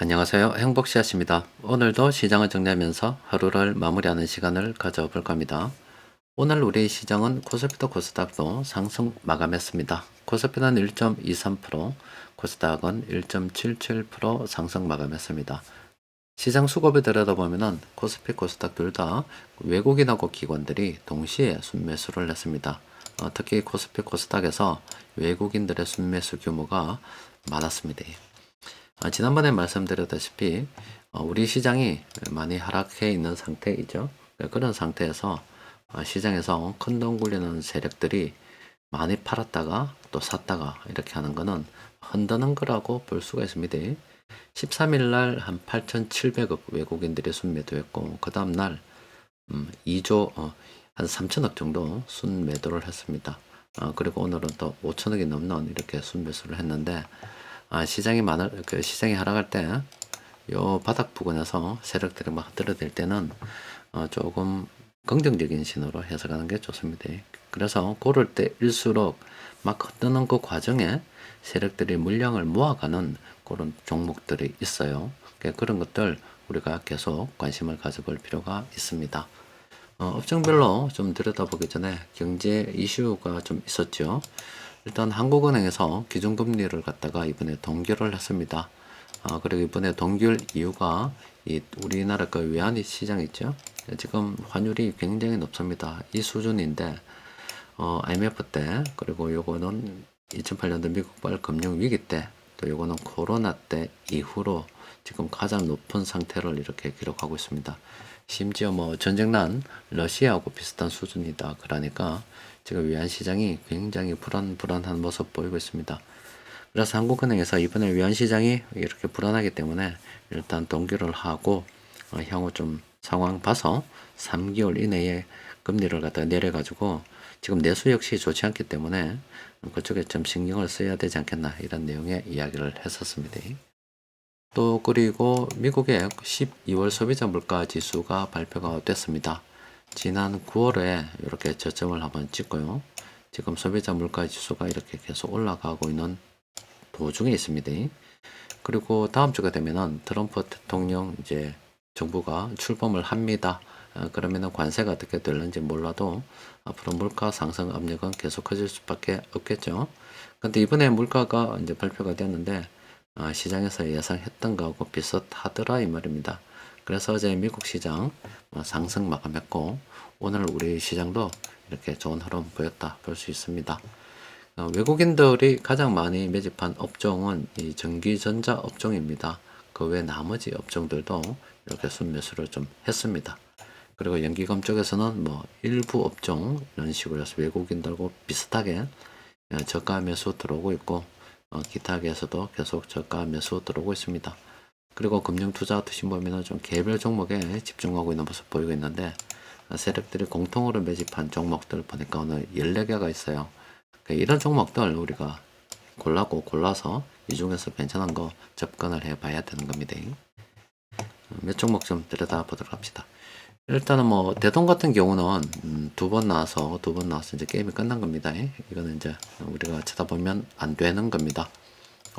안녕하세요. 행복씨앗입니다. 오늘도 시장을 정리하면서 하루를 마무리하는 시간을 가져볼 겁니다. 오늘 우리 시장은 코스피도 코스닥도 상승 마감했습니다. 코스피는 1.23%, 코스닥은 1.77% 상승 마감했습니다. 시장 수급을 들여다보면 코스피, 코스닥 둘 다 외국인하고 기관들이 동시에 순매수를 했습니다. 특히 코스피, 코스닥에서 외국인들의 순매수 규모가 많았습니다. 지난번에 말씀드렸다시피 우리 시장이 많이 하락해 있는 상태이죠. 그런 상태에서 시장에서 큰돈 굴리는 세력들이 많이 팔았다가 또 샀다가 이렇게 하는 거는 흔드는 거라고 볼 수가 있습니다. 13일 날 한 8,700억 외국인들이 순매도했고 그 다음 날 2조 한 3천억 정도 순매도를 했습니다. 그리고 오늘은 또 5천억이 넘는 이렇게 순매수를 했는데 시장이 하락할 때, 요 바닥 부근에서 세력들이 막 흔들어댈 때는, 조금 긍정적인 신호로 해석하는 게 좋습니다. 그래서 고를 때일수록 막 흔드는 그 과정에 세력들이 물량을 모아가는 그런 종목들이 있어요. 그런 것들 우리가 계속 관심을 가져볼 필요가 있습니다. 업종별로 좀 들여다보기 전에 경제 이슈가 좀 있었죠. 일단 한국은행에서 기준금리를 갖다가 이번에 동결을 했습니다. 그리고 이번에 동결 이유가 우리나라 그 외환위 시장 있죠. 지금 환율이 굉장히 높습니다. 이 수준인데 IMF 때 그리고 요거는 2008년도 미국발 금융위기 때 또 요거는 코로나 때 이후로 지금 가장 높은 상태를 이렇게 기록하고 있습니다. 심지어 뭐 전쟁난 러시아하고 비슷한 수준이다. 그러니까 지금 외환시장이 굉장히 불안한 모습 보이고 있습니다. 그래서 한국은행에서 이번에 외환시장이 이렇게 불안하기 때문에 일단 동결을 하고 향후 좀 상황 봐서 3개월 이내에 금리를 갖다 내려가지고 지금 내수 역시 좋지 않기 때문에 그쪽에 좀 신경을 써야 되지 않겠나 이런 내용의 이야기를 했었습니다. 또 그리고 미국의 12월 소비자 물가 지수가 발표가 됐습니다. 지난 9월에 이렇게 저점을 한번 찍고요. 지금 소비자 물가 지수가 이렇게 계속 올라가고 있는 도중에 있습니다. 그리고 다음 주가 되면은 트럼프 대통령 이제 정부가 출범을 합니다. 그러면은 관세가 어떻게 될는지 몰라도 앞으로 물가 상승 압력은 계속 커질 수밖에 없겠죠. 근데 이번에 물가가 이제 발표가 됐는데 시장에서 예상했던 거하고 비슷하더라 이 말입니다. 그래서 어제 미국 시장 상승 마감했고 오늘 우리 시장도 이렇게 좋은 흐름 보였다 볼 수 있습니다. 외국인들이 가장 많이 매집한 업종은 이 전기전자 업종입니다. 그 외 나머지 업종들도 이렇게 순매수를 좀 했습니다. 그리고 연기금 쪽에서는 뭐 일부 업종 이런 식으로 해서 외국인들하고 비슷하게 저가 매수 들어오고 있고 기타계에서도 계속 저가 매수 들어오고 있습니다. 그리고 금융투자 투신 보면은 좀 개별 종목에 집중하고 있는 모습 보이고 있는데 세력들이 공통으로 매집한 종목들 보니까 오늘 14개가 있어요. 이런 종목들 우리가 골라서 이 중에서 괜찮은 거 접근을 해 봐야 되는 겁니다. 몇 종목 좀 들여다 보도록 합시다. 일단은 뭐 대동 같은 경우는 두 번 나와서 이제 게임이 끝난 겁니다. 이거는 이제 우리가 쳐다보면 안 되는 겁니다.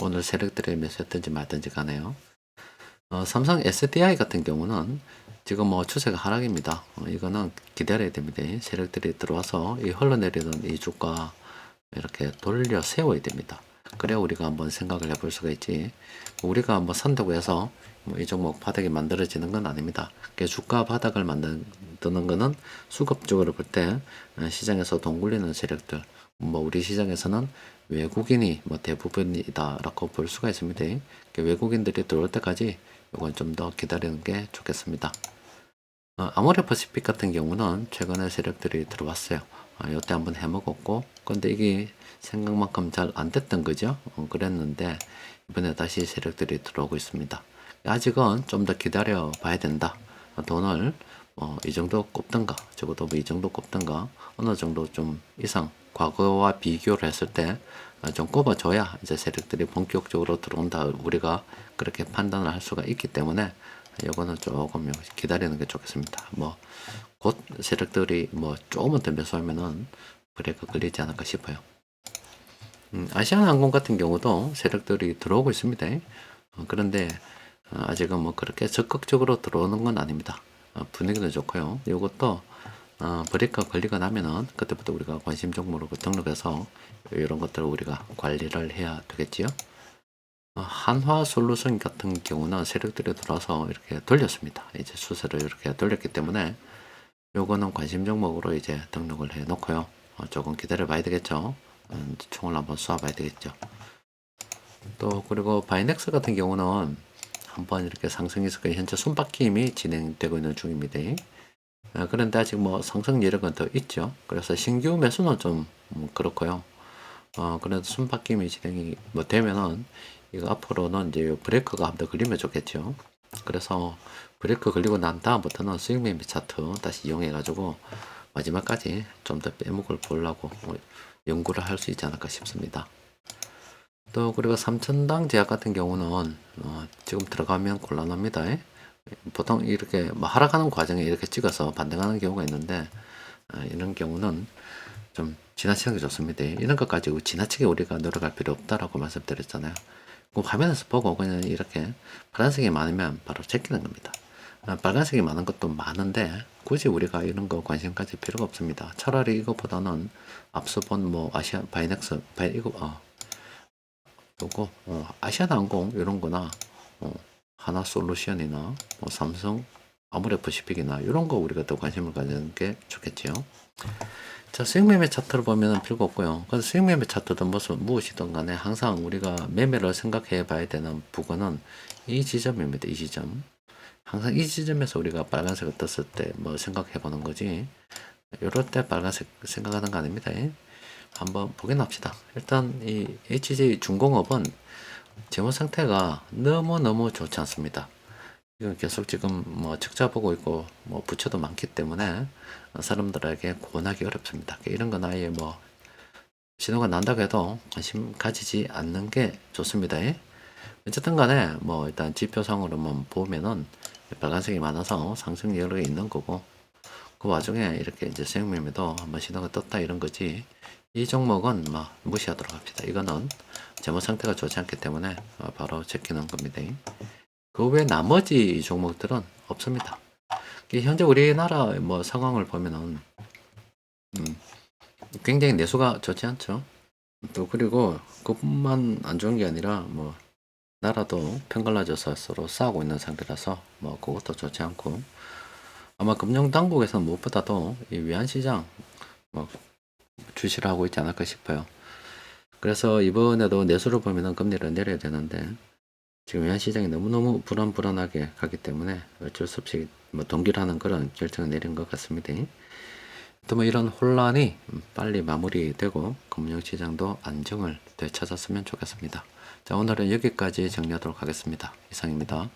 오늘 세력들이 매수했든지 말든지 가네요. 삼성 SDI 같은 경우는 지금 뭐 추세가 하락입니다. 이거는 기다려야 됩니다. 세력들이 들어와서 이 흘러내리던 이 주가 이렇게 돌려 세워야 됩니다. 그래야 우리가 한번 생각을 해볼 수가 있지. 우리가 한번 산다고 해서 뭐이 종목 바닥이 만들어지는 건 아닙니다. 주가 바닥을 만드는 거는 수급적으로 볼 때 시장에서 돈 굴리는 세력들, 뭐 우리 시장에서는 외국인이 뭐 대부분이다라고 볼 수가 있습니다. 외국인들이 들어올 때까지 이건 좀 더 기다리는 게 좋겠습니다. 아모레퍼시픽 같은 경우는 최근에 세력들이 들어왔어요. 이때 한번 해먹었고, 근데 이게 생각만큼 잘 안 됐던 거죠. 그랬는데 이번에 다시 세력들이 들어오고 있습니다. 아직은 좀 더 기다려 봐야 된다. 돈을 이 정도 꼽든가, 적어도 뭐 이 정도 꼽든가, 어느 정도 좀 이상 과거와 비교를 했을 때 좀 꼽아줘야 이제 세력들이 본격적으로 들어온다. 우리가 그렇게 판단을 할 수가 있기 때문에 이거는 조금 기다리는 게 좋겠습니다. 뭐 곧 세력들이 뭐 조금만 더 매수하면은 브레이크 걸리지 않을까 싶어요. 아시아나항공 같은 경우도 세력들이 들어오고 있습니다. 그런데 아직은 뭐 그렇게 적극적으로 들어오는 건 아닙니다. 분위기도 좋고요. 이것도 브레이크가 걸리고 나면은 그때부터 우리가 관심 종목으로 등록해서 이런 것들을 우리가 관리를 해야 되겠지요. 한화 솔루션 같은 경우는 세력들이 들어와서 이렇게 돌렸습니다. 이제 수세를 이렇게 돌렸기 때문에 요거는 관심 종목으로 이제 등록을 해 놓고요. 조금 기다려 봐야 되겠죠. 총을 한번 쏴 봐야 되겠죠. 또 그리고 바이넥스 같은 경우는 한번 이렇게 상승해서 현재 손바뀜이 진행되고 있는 중입니다. 그런데 아직 뭐 상승 여력은 더 있죠. 그래서 신규 매수는 좀 그렇고요. 그래도 손바뀜이 진행이 뭐 되면은 이거 앞으로는 이제 브레이크가 한 번 더 걸리면 좋겠죠. 그래서 브레이크 걸리고 난 다음부터는 스윙 매매 차트 다시 이용해 가지고 마지막까지 좀 더 빼목을 보려고 연구를 할 수 있지 않을까 싶습니다. 또 그리고 3천당 제약 같은 경우는 지금 들어가면 곤란합니다. 보통 이렇게 뭐 하락하는 과정에 이렇게 찍어서 반등하는 경우가 있는데 이런 경우는 좀 지나치는 게 좋습니다. 이런 것 가지고 지나치게 우리가 노력할 필요 없다라고 말씀드렸잖아요. 그 화면에서 보고 그냥 이렇게 파란색이 많으면 바로 제끼는 겁니다. 빨간색이 많은 것도 많은데 굳이 우리가 이런 거 관심 가질 필요가 없습니다. 차라리 이거보다는 앞서 본 뭐 아시아 바이넥스 요거 아시아나항공 이런 거나 하나솔루션이나 뭐 삼성 아모레퍼시픽이나 이런 거 우리가 더 관심을 가지는 게 좋겠지요. 자, 수익 매매 차트를 보면 필요가 없고요. 그래서 수익 매매 차트든 무엇이든 간에 항상 우리가 매매를 생각해 봐야 되는 부분은 이 지점입니다. 이 지점. 항상 이 지점에서 우리가 빨간색을 떴을 때 뭐 생각해 보는 거지. 이럴 때 빨간색 생각하는 거 아닙니다. 한번 보긴 합시다. 일단 이 HJ 중공업은 재무 상태가 너무너무 좋지 않습니다. 이건 계속 지금 뭐 적자 보고 있고 뭐 부채도 많기 때문에 사람들에게 권하기 어렵습니다. 이런 건 아예 뭐 신호가 난다고 해도 관심 가지지 않는 게 좋습니다. 어쨌든 간에 뭐 일단 지표상으로만 보면은 빨간색이 많아서 상승 여력이 있는 거고 그 와중에 이렇게 이제 수익 매매도 한번 신호가 떴다 이런 거지. 이 종목은 뭐 무시하도록 합시다. 이거는 재무 상태가 좋지 않기 때문에 바로 제끼는 겁니다. 그 외 나머지 종목들은 없습니다. 현재 우리나라 뭐 상황을 보면은 굉장히 내수가 좋지 않죠. 또 그리고 그뿐만 안 좋은 게 아니라 뭐 나라도 편갈라져서 서로 싸우고 있는 상태라서 뭐 그것도 좋지 않고 아마 금융당국에서는 무엇보다도 이 외환시장 뭐 주시를 하고 있지 않을까 싶어요. 그래서 이번에도 내수를 보면은 금리를 내려야 되는데 지금 외환시장이 너무너무 불안하게 가기 때문에 어쩔 수 없이 뭐 동결하는 그런 결정을 내린 것 같습니다. 또 뭐 이런 혼란이 빨리 마무리되고 금융시장도 안정을 되찾았으면 좋겠습니다. 자, 오늘은 여기까지 정리하도록 하겠습니다. 이상입니다.